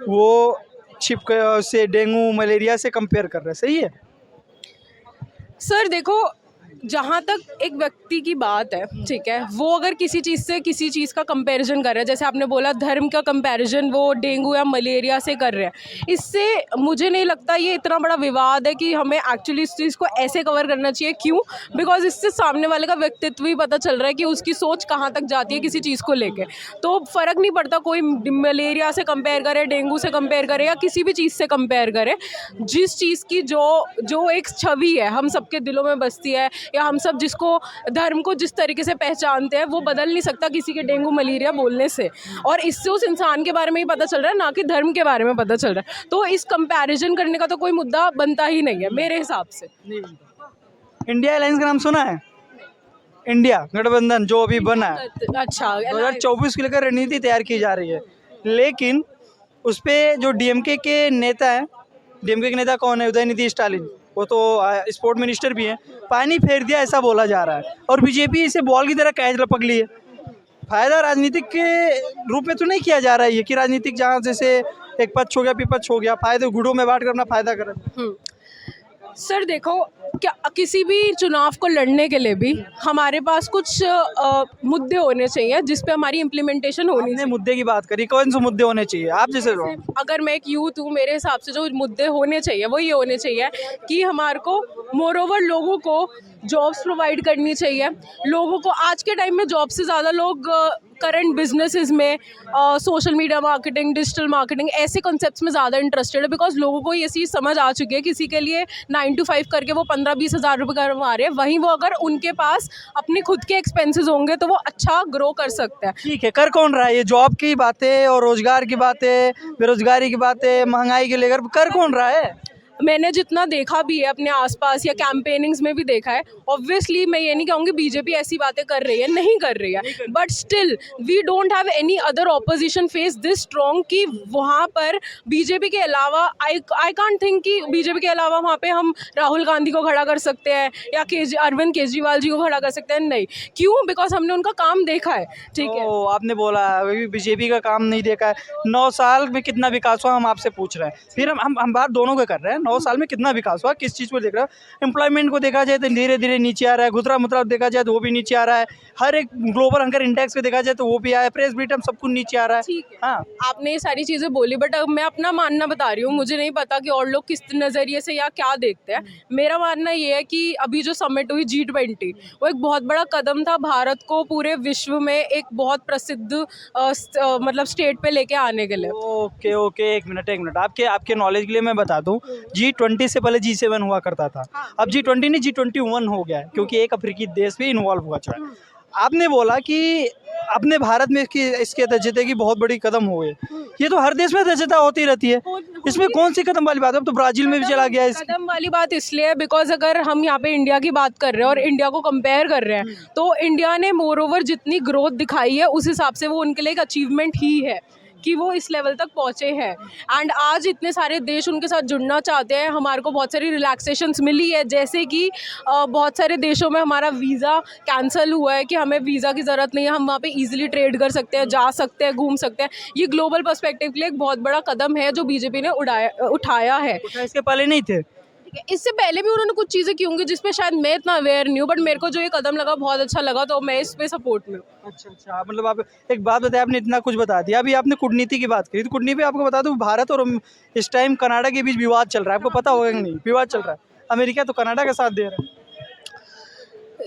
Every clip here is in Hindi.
वो से डेंगू मलेरिया से कंपेयर कर रहे हैं, सही है? सर देखो, जहाँ तक एक व्यक्ति की बात है, ठीक है, वो अगर किसी चीज़ से किसी चीज़ का कंपैरिजन कर रहा है, जैसे आपने बोला धर्म का कंपैरिजन वो डेंगू या मलेरिया से कर रहे हैं, इससे मुझे नहीं लगता ये इतना बड़ा विवाद है कि हमें एक्चुअली इस चीज़ को ऐसे कवर करना चाहिए। क्यों? बिकॉज इससे सामने वाले का व्यक्तित्व ही पता चल रहा है कि उसकी सोच कहाँ तक जाती है किसी चीज़ को लेकर। तो फ़र्क नहीं पड़ता कोई मलेरिया से कंपेयर करे, डेंगू से कंपेयर करे या किसी भी चीज़ से कंपेयर करे। जिस चीज़ की जो जो एक छवि है हम सबके दिलों में बसती है, या हम सब जिसको धर्म को जिस तरीके से पहचानते हैं, वो बदल नहीं सकता किसी के डेंगू मलेरिया बोलने से। और इससे उस इंसान के बारे में ही पता चल रहा है, ना कि धर्म के बारे में पता चल रहा है। तो इस कंपैरिजन करने का तो कोई मुद्दा बनता ही नहीं है मेरे हिसाब से। इंडिया अलायंस का नाम सुना है? इंडिया गठबंधन जो अभी बना है, अच्छा, 2024 के लेकर रणनीति तैयार की जा रही है, लेकिन उस पे जो डीएमके के नेता है, डीएमके के नेता कौन है? उदयनिधि स्टालिन, वो तो स्पोर्ट मिनिस्टर भी हैं, पानी फेर दिया ऐसा बोला जा रहा है। और बीजेपी इसे बॉल की तरह कैच लपक ली है। फायदा राजनीतिक के रूप में तो नहीं किया जा रहा है ये, कि राजनीतिक जहाँ जैसे एक पक्ष हो गया विपक्ष हो गया, फायदे गुड़ों में बांट कर अपना फायदा करें। सर देखो, क्या किसी भी चुनाव को लड़ने के लिए भी हमारे पास कुछ मुद्दे होने चाहिए जिस पे हमारी इम्प्लीमेंटेशन होनी आपने चाहिए। मुद्दे की बात करी, कौन से मुद्दे होने चाहिए आप जैसे लोग? अगर मैं एक यूथ हूँ, मेरे हिसाब से जो मुद्दे होने चाहिए वो ये होने चाहिए कि हमारे को मोर ओवर लोगों को जॉब्स प्रोवाइड करनी चाहिए। लोगों को आज के टाइम में जॉब से ज़्यादा लोग करंट बिजनेसेस में social media marketing, digital marketing, ऐसे कॉन्सेप्ट्स में ज़्यादा इंटरेस्टेड है। बिकॉज लोगों को ये चीज़ समझ आ चुकी है, किसी के लिए 9 to 5 करके वो 15-20 हज़ार रुपये कमा रहे हैं, वहीं वो अगर उनके पास अपने खुद के एक्सपेंसेस होंगे तो वो अच्छा ग्रो कर सकते हैं। ठीक है, कर कौन रहा है ये जॉब की बातें और रोजगार की बातें, बेरोजगारी की बातें, महंगाई के लेकर कर कौन रहा है? मैंने जितना देखा भी है अपने आसपास या कैंपेनिंग्स में भी देखा है, ऑब्वियसली मैं ये नहीं कहूँगी बीजेपी ऐसी बातें कर रही है, नहीं कर रही है, but still we don't have any other opposition face this strong कि वहाँ पर बीजेपी के अलावा आई कांट थिंक कि बीजेपी के अलावा वहाँ पे हम राहुल गांधी को खड़ा कर सकते हैं या अरविंद केजरीवाल जी को खड़ा कर सकते हैं। नहीं, क्यों? बिकॉज हमने उनका काम देखा है। ठीक है, आपने बोला अभी बीजेपी का काम नहीं देखा है। 9 साल में कितना विकास हुआ हम आपसे पूछ रहे हैं, फिर हम बात दोनों को कर रहे हैं। 9 साल में कितना विकास हुआ, किस चीज़ को देख रहा है? एम्प्लॉयमेंट को देखा जाए तो धीरे धीरे नीचे आ रहा है, खुदरा मुद्रा देखा जाए तो वो भी नीचे आ रहा है, हर एक ग्लोबल हंगर इंडेक्स को देखा जाए तो वो भी आया, प्रेस ब्रीटम सब कुछ नीचे आ रहा है। ठीक है, हाँ, आपने ये सारी चीज़ें बोली, बट अब मैं अपना मानना बता रही हूँ। मुझे नहीं पता कि और लोग किस नज़रिए से या क्या देखते हैं। मेरा मानना ये है कि अभी जो समिट हुई G20, वो एक बहुत बड़ा कदम था भारत को पूरे विश्व में एक बहुत प्रसिद्ध मतलब स्टेट पे लेके आने के लिए। ओके ओके, एक मिनट, आपके नॉलेज के लिए मैं बता दूं, G20 से पहले G7 हुआ करता था। अब G20 नहीं G21 हो गया है, क्योंकि एक अफ्रीकी देश भी इन्वॉल्व हुआ चुका है। आपने बोला कि अपने भारत में इसके दर्जते की बहुत बड़ी कदम हो गए, ये तो हर देश में दर्जता होती रहती है, इसमें कौन सी कदम वाली बात है? अब तो ब्राजील में भी चला गया है। कदम वाली बात इसलिए है बिकॉज अगर हम यहाँ पे इंडिया की बात कर रहे हैं और इंडिया को कंपेयर कर रहे हैं, तो इंडिया ने मोर ओवर जितनी ग्रोथ दिखाई है उस हिसाब से वो उनके लिए एक अचीवमेंट ही है कि वो इस लेवल तक पहुँचे हैं। एंड आज इतने सारे देश उनके साथ जुड़ना चाहते हैं। हमारे को बहुत सारी रिलैक्सेशंस मिली है, जैसे कि बहुत सारे देशों में हमारा वीज़ा कैंसिल हुआ है कि हमें वीज़ा की ज़रूरत नहीं है, हम वहाँ पे इजीली ट्रेड कर सकते हैं, जा सकते हैं, घूम सकते हैं। ये ग्लोबल पर्सपेक्टिव के लिए एक बहुत बड़ा कदम है जो बीजेपी ने उठाया है। इसके पहले नहीं थे? इससे पहले भी उन्होंने कुछ चीज़ें की होंगी जिसपे शायद मैं इतना अवेयर नहीं हूँ, बट मेरे को जो ये कदम लगा बहुत अच्छा लगा, तो मैं इस पे सपोर्ट में हूँ। अच्छा, मतलब आप एक बात बताया, आपने इतना कुछ बता दिया। अभी आपने कूटनीति की बात करी, तो कूटनीति पे आपको बता दूं, भारत और इस टाइम कनाडा के बीच विवाद चल रहा है, आपको पता होगा कि नहीं? विवाद चल रहा है, अमेरिका तो कनाडा का साथ दे रहा है।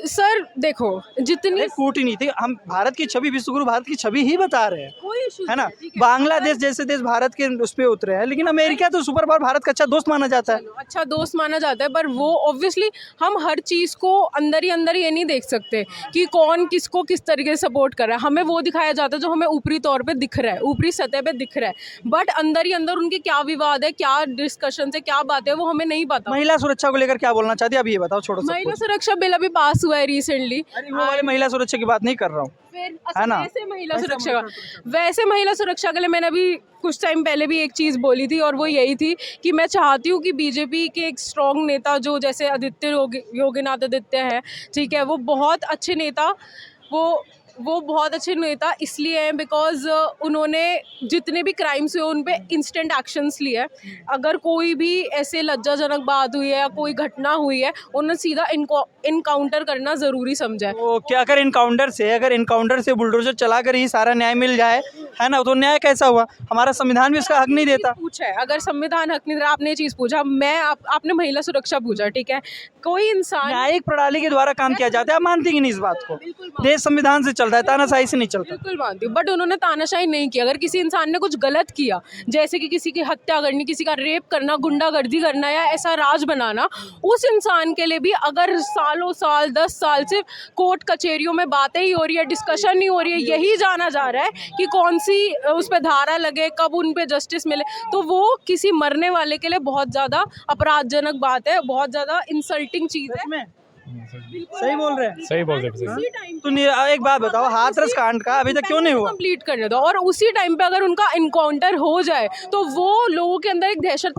सर देखो, जितनी कूटनीति, हम भारत की छवि, विश्वगुरु भारत की छवि ही बता रहे हैं, कोई इशू है ना? बांग्लादेश जैसे देश भारत के उस पे उतरे हैं, लेकिन अमेरिका तो सुपर पावर, भारत का अच्छा दोस्त माना जाता है। अच्छा दोस्त माना जाता है, पर वो ऑब्वियसली हम हर चीज़ को अंदर ही अंदर ये नहीं देख सकते कि कौन किसको किस तरीके से सपोर्ट कर रहा है। हमें वो दिखाया जाता है जो हमें ऊपरी तौर पे दिख रहा है, ऊपरी सतह पे दिख रहा है, बट अंदर ही अंदर उनके क्या विवाद है, क्या डिस्कशन है, क्या बात है, वो हमें नहीं पता। महिला सुरक्षा को लेकर क्या बोलना चाहती है, अब ये बताओ। छोड़ो सब महिला कुछ। सुरक्षा बिल अभी पास हुआ है रिसेंटली। अरे वो वाले महिला सुरक्षा की बात नहीं कर रहा हूँ, है ना? वैसे महिला सुरक्षा के लिए मैंने अभी कुछ टाइम पहले भी एक चीज़ बोली थी, और वो यही थी कि मैं चाहती हूँ कि बीजेपी के एक स्ट्रॉन्ग नेता जो जैसे योगीनाथ आदित्य हैं, ठीक है, वो बहुत अच्छे नेता, वो वो बहुत अच्छे नेता इसलिए हैं बिकॉज उन्होंने जितने भी क्राइम्स हुए उन पे इंस्टेंट एक्शंस लिए हैं। अगर कोई भी ऐसे लज्जाजनक बात हुई है या कोई घटना हुई है, उन्होंने सीधा इनकाउंटर करना ज़रूरी समझा है। तो क्या अगर इनकाउंटर से बुलडोजर चलाकर ही सारा न्याय मिल जाए, है ना, तो न्याय कैसा हुआ? हमारा संविधान भी इसका हक नहीं देता। पूछा है, अगर संविधान हक नहीं दे रहा, आपने ये चीज़ पूछा, आपने महिला सुरक्षा पूछा, ठीक है। कोई इंसान न्यायिक प्रणाली के द्वारा काम किया जाता है, आप मानती कि नहीं इस बात को? देश संविधान से चलता है, तानाशाही से नहीं चलता। बिल्कुल मानती हूँ, बट उन्होंने तानाशाही नहीं किया। अगर किसी इंसान ने कुछ गलत किया, जैसे कि किसी की हत्या करनी, किसी का रेप करना, गुंडागर्दी करना या ऐसा राज बनाना, उस इंसान के लिए भी अगर सालों साल 10 साल से कोर्ट कचहरियों में बातें ही हो रही है, डिस्कशन ही हो रही है, यही जाना जा रहा है कि कौन सी उस पर धारा लगे, कब उन पे जस्टिस मिले, तो वो किसी मरने वाले के लिए बहुत ज़्यादा अपराधजनक बात है, बहुत ज़्यादा इंसल्टिंग चीज़ है। सही बोल रहे हैं। सही बोल रहे हैं। उसी टाइम तो एक बात बताओ, हाथरस कांड का अभी तक क्यों नहीं हुआ? कंप्लीट करने दो, और उसी टाइम पे अगर उनका इनकाउंटर हो जाए तो वो लोगों के अंदर एक दहशत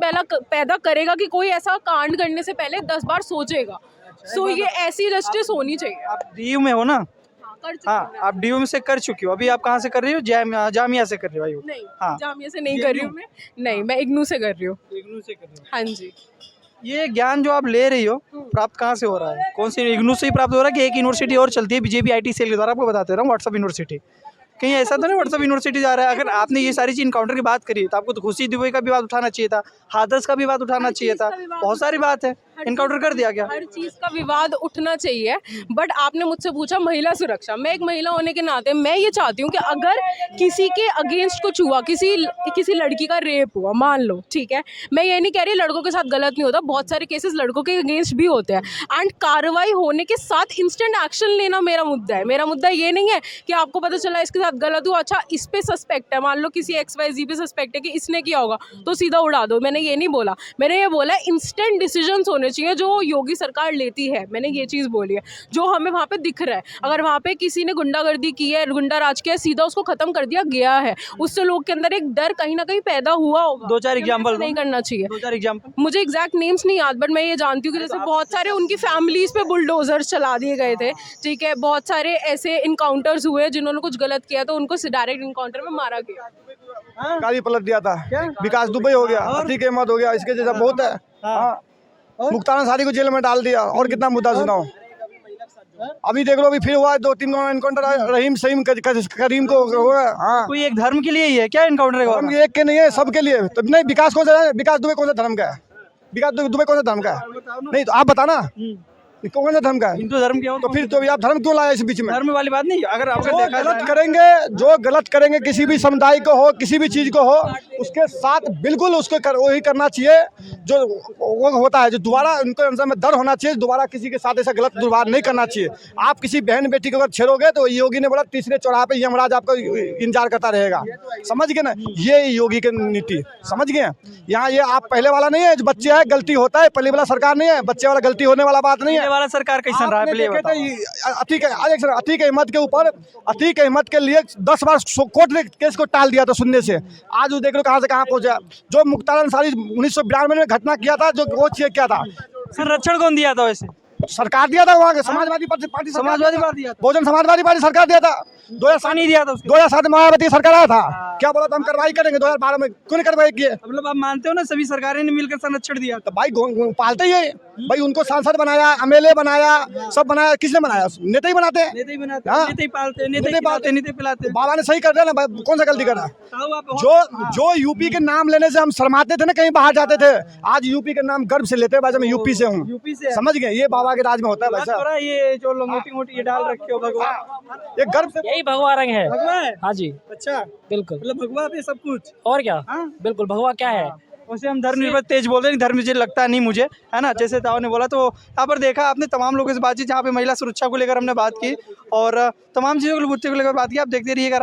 पैदा करेगा कि कोई ऐसा कांड करने से पहले 10 बार सोचेगा। सो ये ऐसी जस्टिस होनी चाहिए। आप डीयू में हो ना? हाँ, आप डीयू में से कर चुकी हो। अभी आप कहाँ से कर रही हो? जामिया से कर रही हो? नहीं, हाँ। जामिया से नहीं कर रही हूँ मैं। नहीं, मैं इग्नू से कर रही हूँ। इग्नू से कर रही हो? हाँ जी। ये ज्ञान जो आप ले रही हो, प्राप्त कहाँ से हो रहा है? कौन सी इग्नू से ही प्राप्त हो रहा है कि एक यूनिवर्सिटी और चलती है बीजेपी IT सेल के द्वारा? आपको बताते रहा हूँ, व्हाट्सएप यूनिवर्सिटी। कहीं ऐसा तो नहीं व्हाट्सएप यूनिवर्सिटी जा रहा है? अगर आपने ये सारी चीज़ इनकाउंटर की बात करी तो आपको तो खुशी दुबई का भी बात उठाना चाहिए था, हाथरस का भी बात उठाना चाहिए था। बहुत सारी बात है, इनकाउंटर कर दिया क्या? हर चीज़ का विवाद उठना चाहिए, बट आपने मुझसे पूछा महिला सुरक्षा। मैं एक महिला होने के नाते मैं ये चाहती हूँ कि अगर किसी के अगेंस्ट कुछ हुआ, किसी लड़की का रेप हुआ, मान लो, ठीक है, मैं ये नहीं कह रही लड़कों के साथ गलत नहीं होता, बहुत सारे केसेस लड़कों के अगेंस्ट भी होते हैं, एंड कार्रवाई होने के साथ इंस्टेंट एक्शन लेना मेरा मुद्दा है। मेरा मुद्दा ये नहीं है कि आपको पता चला इसके साथ गलत हुआ, अच्छा इस पे सस्पेक्ट है, मान लो किसी XYZ पे सस्पेक्ट है कि इसने किया होगा, तो सीधा उड़ा दो। मैंने ये नहीं बोला, मैंने ये बोला इंस्टेंट डिसीजंस होने चाहिए जो योगी सरकार लेती है। मैंने ये चीज़ बोली है, जो हमें वहाँ पे दिख रहा है। अगर वहाँ पे किसी ने गुंडागर्दी की है, गुंडा राज किया है, सीधा उसको खत्म कर दिया गया है। उससे लोग के अंदर एक डर कहीं ना कहीं पैदा हुआ होगा। 2-4 एग्जाम्पल नहीं करना चाहिए। 2-4 एग्जाम्पल। मुझे एग्जैक्ट नेम्स नहीं याद, बट मैं ये जानती हूँ कि जैसे बहुत सारे उनकी फैमिलीज पे बुलडोजर चला दिए गए थे, ठीक है। बहुत सारे ऐसे इनकाउंटर्स हुए जिन्होंने कुछ गलत किया तो उनको डायरेक्ट इनकाउंटर में मारा गया। गाड़ी पलट दिया था, विकास दुबे हो गया, अतीक अहमद हो गया, इसके जैसा बहुत है। हाँ, मुख्तार अंसारी को जेल में डाल दिया, और कितना मुद्दा सुनाओ। अभी देख लो, अभी फिर हुआ 2-3 इनकाउंटर रहीम सहीम करीम को हुआ। हाँ, कोई एक धर्म के लिए ही है क्या इनकाउंटर? धर्म एक के नहीं है, सबके लिए। तो नहीं, विकास कौन सा है? विकास दुबे कौन सा धर्म का है? विकास दुबे कौन सा धर्म का है? नहीं तो आप बताना कौन सा धर्म का है? हिंदू धर्म के हो तो फिर तो आप धर्म क्यों लाए इस बीच में? धर्म वाली बात नहीं। अगर आप जो गलत करेंगे किसी भी समुदाय को हो, किसी भी चीज को हो, उसके साथ बिल्कुल उसको वही करना चाहिए जो वो होता है, जो दोबारा उनको अंदर में डर होना चाहिए, दोबारा किसी के साथ ऐसा गलत व्यवहार नहीं करना चाहिए। आप किसी बहन बेटी को अगर छेड़ोगे तो योगी ने बोला तीसरे चौराहे पे यमराज आपको इंतजार करता रहेगा। समझ गए ना? ये योगी की नीति, समझ गए? यहाँ ये आप पहले वाला नहीं है, जो बच्चे है गलती होता है, पहले वाला सरकार नहीं है, बच्चे वाला गलती होने वाला बात नहीं है। वाला सरकार कैसा रहा है पहले बताओ। अतीक अहमद के ऊपर, अतीक अहमद के लिए 10 बार कोर्ट ने केस को टाल दिया था सुनने से। आज वो देख लो कहाँ से कहाँ पहुंचा। जो मुख्तार अंसारी 1992 में घटना किया था, जो वो चेक किया था, संरक्षण कौन दिया था? वैसे सरकार दिया था, वहाँ के समाजवादी पार्टी समाजवादी पार्टी दिया था। बहुजन समाजवादी पार्टी सरकार दिया था। 2007 नहीं दिया था उसके। 2007 में मायावती सरकार आया था, क्या बोला था हम कार्रवाई करेंगे। 2012 में क्यों नहीं कार्रवाई किए? मतलब आप मानते हो ना सभी सरकारें ने मिलकर संरक्षण दिया? तो भाई पालते ही है भाई, उनको सांसद बनाया, MLA बनाया, सब बनाया। किसने बनाया? नेता ही बनाते हैं, नेता ही बनाते, हाँ। नेता ही पालते हैं, नेता ही पालते, नेता ही पिलाते। बाबा ने सही कर दिया ना भाई, कौन सा गलती कर रहा है? जो यूपी के नाम लेने से हम शर्माते थे ना, कहीं बाहर जाते थे, आज यूपी के नाम गर्व से लेते हैं। भाई मैं यूपी से हूँ, यूपी से समझ गए? ये बाबा के राज में होता है भाई साहब। ये जो लंगोटी ये डाल रखे हो भगवान, ये गर्व से यही भगवा रंग है। भगवा है? हाँ जी, अच्छा, बिल्कुल। मतलब भगवा पे सब कुछ। और क्या? हाँ? बिल्कुल, भगवा क्या है? वैसे हम धर्मनिरपेक्ष तेज बोल रहे हैं, धर्म मुझे लगता नहीं मुझे, है ना। जैसे ताऊ ने बोला, तो यहाँ पर देखा आपने तमाम लोगों से बातचीत, जहाँ पे महिला सुरक्षा को लेकर हमने बात की और तमाम चीज़ों को लेकर बात की। आप देखते रहिएगा।